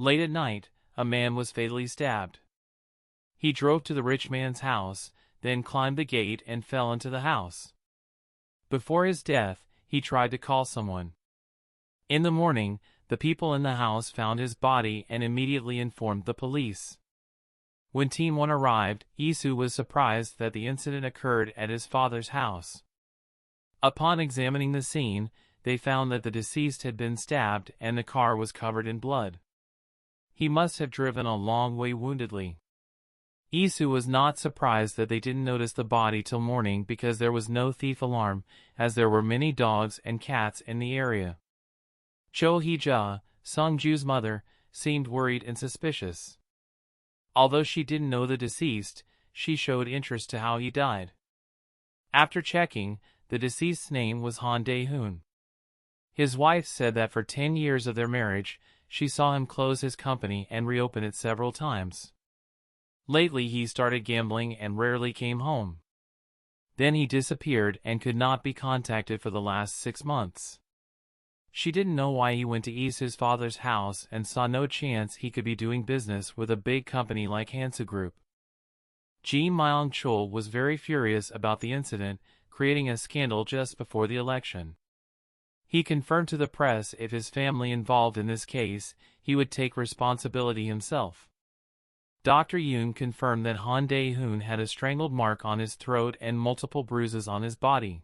Late at night, a man was fatally stabbed. He drove to the rich man's house, then climbed the gate and fell into the house. Before his death, he tried to call someone. In the morning, the people in the house found his body and immediately informed the police. When Team 1 arrived, Isoo was surprised that the incident occurred at his father's house. Upon examining the scene, they found that the deceased had been stabbed and the car was covered in blood. He must have driven a long way woundedly. Isoo was not surprised that they didn't notice the body till morning because there was no thief alarm, as there were many dogs and cats in the area. Cho Hee-ja, Seung Ju's mother, seemed worried and suspicious. Although she didn't know the deceased, she showed interest to how he died. After checking, the deceased's name was Han Dae-hoon. His wife said that for 10 years of their marriage, she saw him close his company and reopen it several times. Lately he started gambling and rarely came home. Then he disappeared and could not be contacted for the last 6 months. She didn't know why he went to Isoo's father's house and saw no chance he could be doing business with a big company like Hansa Group. Ji Myung-chul was very furious about the incident, creating a scandal just before the election. He confirmed to the press if his family involved in this case, he would take responsibility himself. Dr. Yoon confirmed that Han Dae-hoon had a strangled mark on his throat and multiple bruises on his body.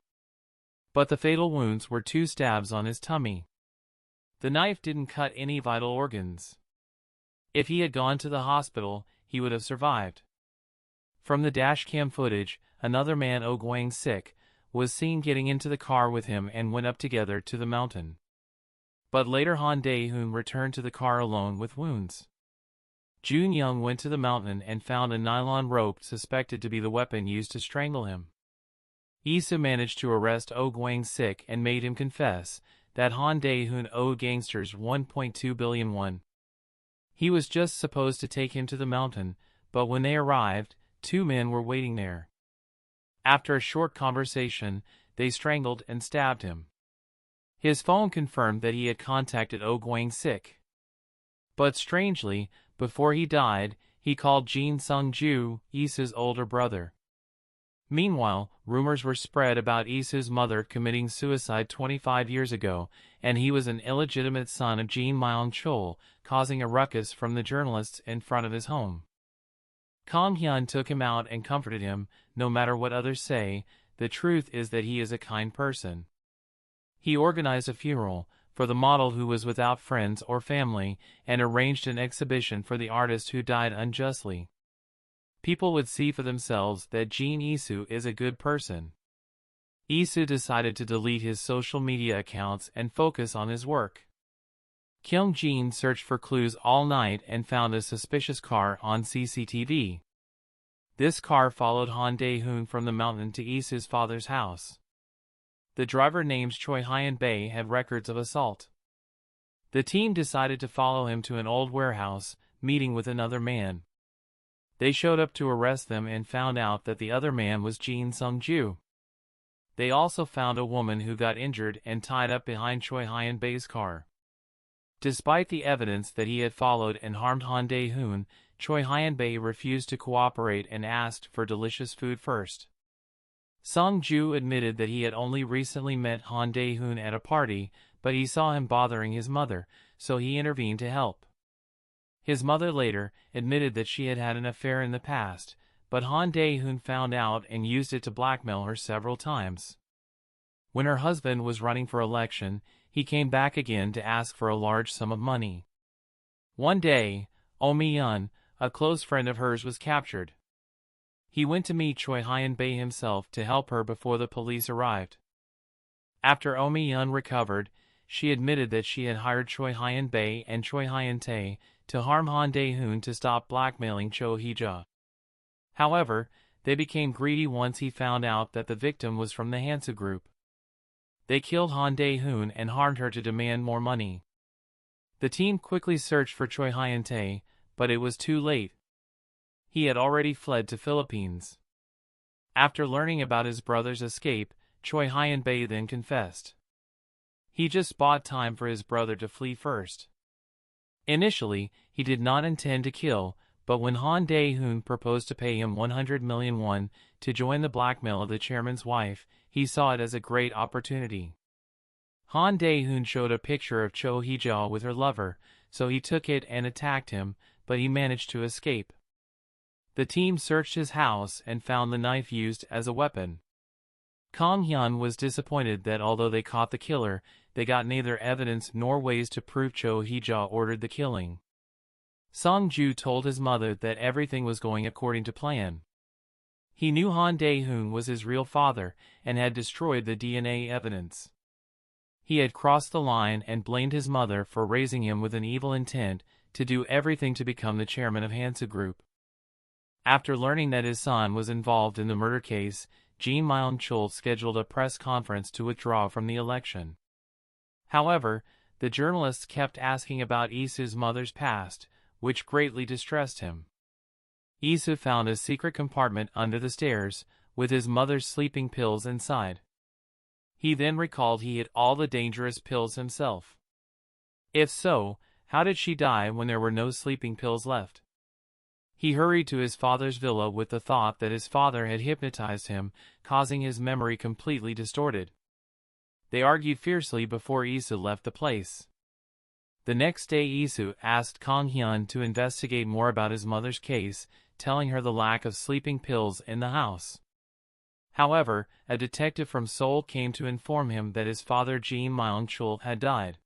But the fatal wounds were 2 stabs on his tummy. The knife didn't cut any vital organs. If he had gone to the hospital, he would have survived. From the dashcam footage, another man, Oh Gwang-sik, was seen getting into the car with him and went up together to the mountain. But later Han Dae-hoon returned to the car alone with wounds. Jun Young went to the mountain and found a nylon rope suspected to be the weapon used to strangle him. Isoo managed to arrest Oh Gwang-sik and made him confess that Han Dae-hoon owed gangsters 1.2 billion won. He was just supposed to take him to the mountain, but when they arrived, 2 men were waiting there. After a short conversation, they strangled and stabbed him. His phone confirmed that he had contacted Oh Gwang-sik. But strangely, before he died, he called Seung Ju, Isoo's older brother. Meanwhile, rumors were spread about Isoo's mother committing suicide 25 years ago, and he was an illegitimate son of Ji Myung-chul, causing a ruckus from the journalists in front of his home. Kang Hyun took him out and comforted him. No matter what others say, the truth is that he is a kind person. He organized a funeral for the model who was without friends or family, and arranged an exhibition for the artist who died unjustly. People would see for themselves that Jin Isoo is a good person. Isoo decided to delete his social media accounts and focus on his work. Kyung Jin searched for clues all night and found a suspicious car on CCTV. This car followed Han Dae-hoon from the mountain to Isoo's father's house. The driver, named Choi Hyun-bae, had records of assault. The team decided to follow him to an old warehouse, meeting with another man. They showed up to arrest them and found out that the other man was Seung Ju. They also found a woman who got injured and tied up behind Choi Hyun-bae's car. Despite the evidence that he had followed and harmed Han Dae-hoon, Choi Hyun-bae refused to cooperate and asked for delicious food first. Seung Ju admitted that he had only recently met Han Dae-hoon at a party, but he saw him bothering his mother, so he intervened to help. His mother later admitted that she had had an affair in the past, but Han Dae-hoon found out and used it to blackmail her several times. When her husband was running for election, he came back again to ask for a large sum of money. One day, Oh Mi-yeon, a close friend of hers, was captured. He went to meet Choi Hyun-bae himself to help her before the police arrived. After Oh Mi-yeon recovered, she admitted that she had hired Choi Hyun-bae and Choi Hyun-tae to harm Han Dae-hoon to stop blackmailing Cho Hee-ja. However, they became greedy once he found out that the victim was from the Hansa Group. They killed Han Dae-hoon and harmed her to demand more money. The team quickly searched for Choi Hyun-tae, but it was too late. He had already fled to Philippines. After learning about his brother's escape, Choi Hyun-bae then confessed. He just bought time for his brother to flee first. Initially, he did not intend to kill, but when Han Dae-hoon proposed to pay him 100 million won to join the blackmail of the chairman's wife, he saw it as a great opportunity. Han Dae-hoon showed a picture of Cho Hee-jae with her lover, so he took it and attacked him, but he managed to escape. The team searched his house and found the knife used as a weapon. Kang Hyun was disappointed that although they caught the killer, they got neither evidence nor ways to prove Cho Hee-jae ordered the killing. Seung Ju told his mother that everything was going according to plan. He knew Han Dae-hoon was his real father and had destroyed the DNA evidence. He had crossed the line and blamed his mother for raising him with an evil intent to do everything to become the chairman of Hansa Group. After learning that his son was involved in the murder case, Ji Myung-chul scheduled a press conference to withdraw from the election. However, the journalists kept asking about Isoo's mother's past, which greatly distressed him. Isoo found a secret compartment under the stairs, with his mother's sleeping pills inside. He then recalled he hid all the dangerous pills himself. If so, how did she die when there were no sleeping pills left? He hurried to his father's villa with the thought that his father had hypnotized him, causing his memory completely distorted. They argued fiercely before Isoo left the place. The next day Isoo asked Kang Hyun to investigate more about his mother's case, telling her the lack of sleeping pills in the house. However, a detective from Seoul came to inform him that his father Ji Myung-chul had died.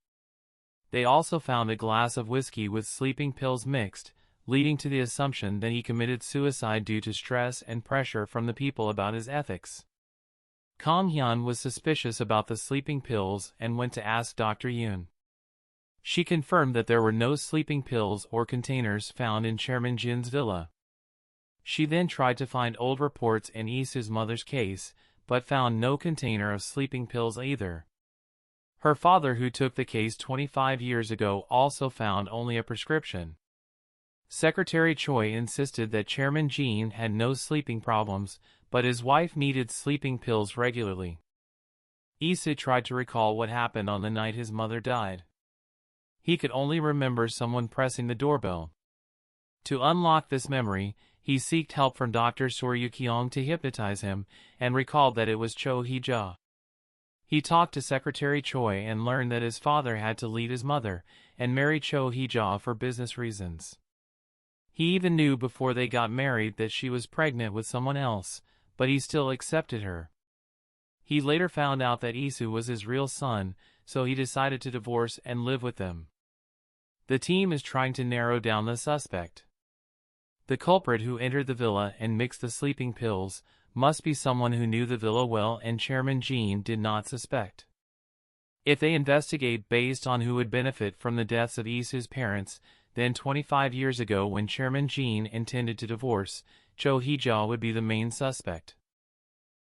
They also found a glass of whiskey with sleeping pills mixed, leading to the assumption that he committed suicide due to stress and pressure from the people about his ethics. Kang Hyun was suspicious about the sleeping pills and went to ask Dr. Yoon. She confirmed that there were no sleeping pills or containers found in Chairman Jin's villa. She then tried to find old reports in Isoo's mother's case, but found no container of sleeping pills either. Her father, who took the case 25 years ago, also found only a prescription. Secretary Choi insisted that Chairman Jin had no sleeping problems, but his wife needed sleeping pills regularly. Isoo tried to recall what happened on the night his mother died. He could only remember someone pressing the doorbell. To unlock this memory, he sought help from Dr. Soryu Kyung to hypnotize him, and recalled that it was Cho Hee-jae. He talked to Secretary Choi and learned that his father had to leave his mother and marry Cho Hee-jae for business reasons. He even knew before they got married that she was pregnant with someone else, but he still accepted her. He later found out that Isoo was his real son, so he decided to divorce and live with them. The team is trying to narrow down the suspect. The culprit who entered the villa and mixed the sleeping pills must be someone who knew the villa well and Chairman Jin did not suspect. If they investigate based on who would benefit from the deaths of Isoo's parents, then 25 years ago when Chairman Jin intended to divorce, Cho Hee-jae would be the main suspect.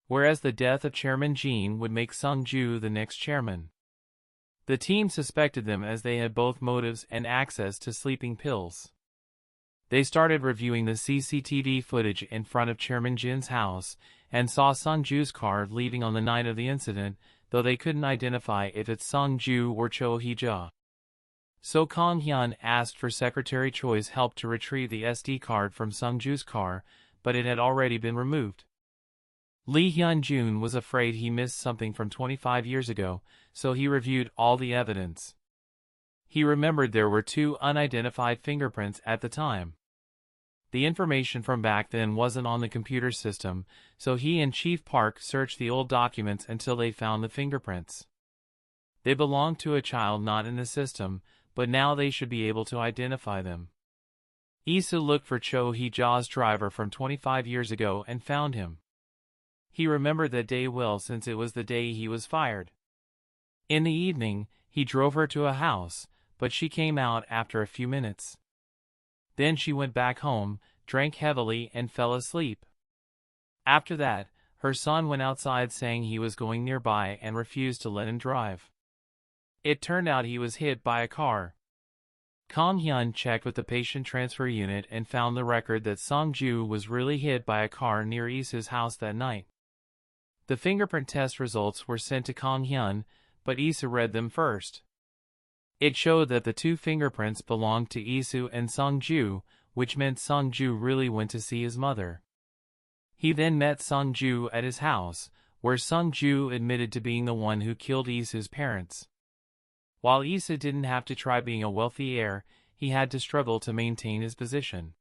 Whereas the death of Chairman Jin would make Seung Ju the next chairman. The team suspected them as they had both motives and access to sleeping pills. They started reviewing the CCTV footage in front of Chairman Jin's house and saw Seung Ju's car leaving on the night of the incident, though they couldn't identify if it's Seung Ju or Cho Hee-jae. So Kang Hyun asked for Secretary Choi's help to retrieve the SD card from Seung Ju's car, but it had already been removed. Lee Hyun-jun was afraid he missed something from 25 years ago, so he reviewed all the evidence. He remembered there were 2 unidentified fingerprints at the time. The information from back then wasn't on the computer system, so he and Chief Park searched the old documents until they found the fingerprints. They belonged to a child not in the system, but now they should be able to identify them. Isoo looked for Cho Hee-jae's driver from 25 years ago and found him. He remembered that day well since it was the day he was fired. In the evening, he drove her to a house, but she came out after a few minutes. Then she went back home, drank heavily and fell asleep. After that, her son went outside saying he was going nearby and refused to let him drive. It turned out he was hit by a car. Kang Hyun checked with the patient transfer unit and found the record that Seung Ju was really hit by a car near Isoo's house that night. The fingerprint test results were sent to Kang Hyun, but Isoo read them first. It showed that the two fingerprints belonged to Isoo and Seung Ju, which meant Seung Ju really went to see his mother. He then met Seung Ju at his house, where Seung Ju admitted to being the one who killed Isoo's parents. While Isoo didn't have to try being a wealthy heir, he had to struggle to maintain his position.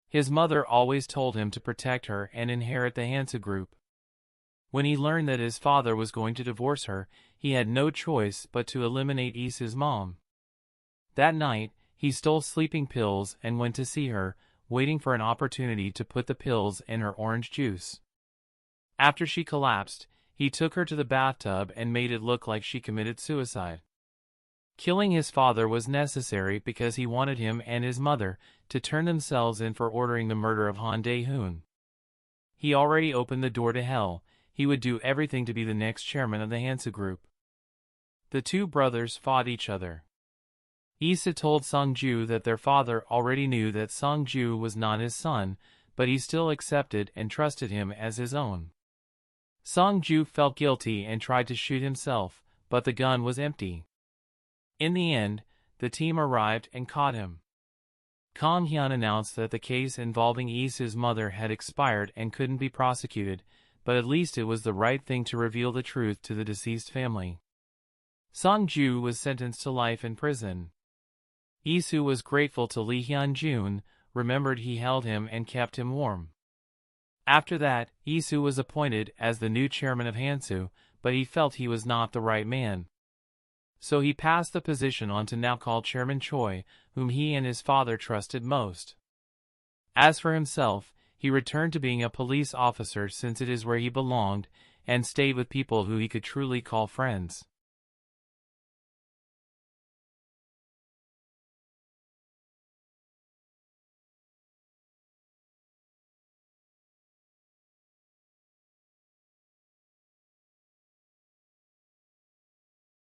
His mother always told him to protect her and inherit the Hansa group. When he learned that his father was going to divorce her, he had no choice but to eliminate Isoo's mom. That night, he stole sleeping pills and went to see her, waiting for an opportunity to put the pills in her orange juice. After she collapsed, he took her to the bathtub and made it look like she committed suicide. Killing his father was necessary because he wanted him and his mother to turn themselves in for ordering the murder of Han Dae-hoon. He already opened the door to hell. He would do everything to be the next chairman of the Hansa group. The two brothers fought each other. Isoo told Seung Ju that their father already knew that Seung Ju was not his son, but he still accepted and trusted him as his own. Seung Ju felt guilty and tried to shoot himself, but the gun was empty. In the end, the team arrived and caught him. Kang Hyun announced that the case involving Isoo's mother had expired and couldn't be prosecuted, but at least it was the right thing to reveal the truth to the deceased family. Seung Ju was sentenced to life in prison. Isoo was grateful to Lee Hyun-jun, remembered he held him and kept him warm. After that, Isoo was appointed as the new chairman of Hansa, but he felt he was not the right man. So he passed the position on to now called Chairman Choi, whom he and his father trusted most. As for himself, he returned to being a police officer since it is where he belonged, and stayed with people who he could truly call friends.